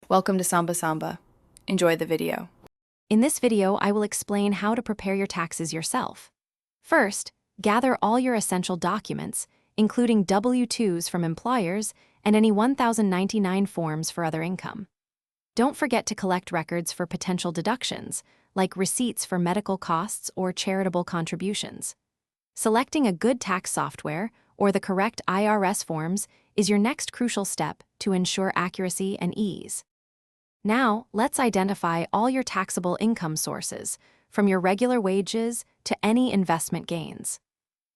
Welcome to Samba Samba. Enjoy the video. In this video, I will explain how to prepare your taxes yourself. First, gather all your essential documents, including W-2s from employers and any 1099 forms for other income. Don't forget to collect records for potential deductions, like receipts for medical costs or charitable contributions. Selecting a good tax software or the correct IRS forms is your next crucial step to ensure accuracy and ease. Now, let's identify all your taxable income sources, from your regular wages to any investment gains.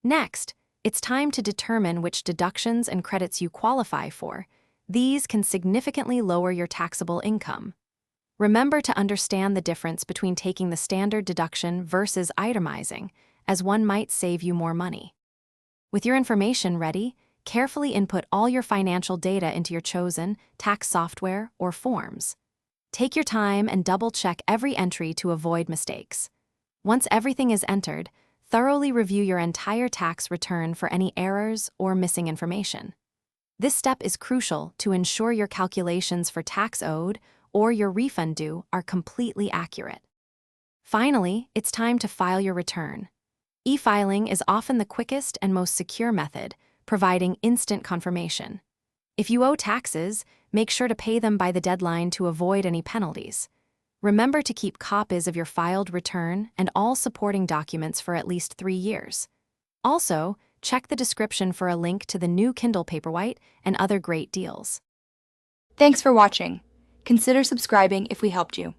Next, it's time to determine which deductions and credits you qualify for. These can significantly lower your taxable income. Remember to understand the difference between taking the standard deduction versus itemizing, as one might save you more money. With your information ready, carefully input all your financial data into your chosen tax software or forms. Take your time and double-check every entry to avoid mistakes. Once everything is entered, thoroughly review your entire tax return for any errors or missing information. This step is crucial to ensure your calculations for tax owed or your refund due are completely accurate. Finally, it's time to file your return. E-filing is often the quickest and most secure method, providing instant confirmation. If you owe taxes, make sure to pay them by the deadline to avoid any penalties. Remember to keep copies of your filed return and all supporting documents for at least 3 years. Also, check the description for a link to the new Kindle Paperwhite and other great deals. Thanks for watching. Consider subscribing if we helped you.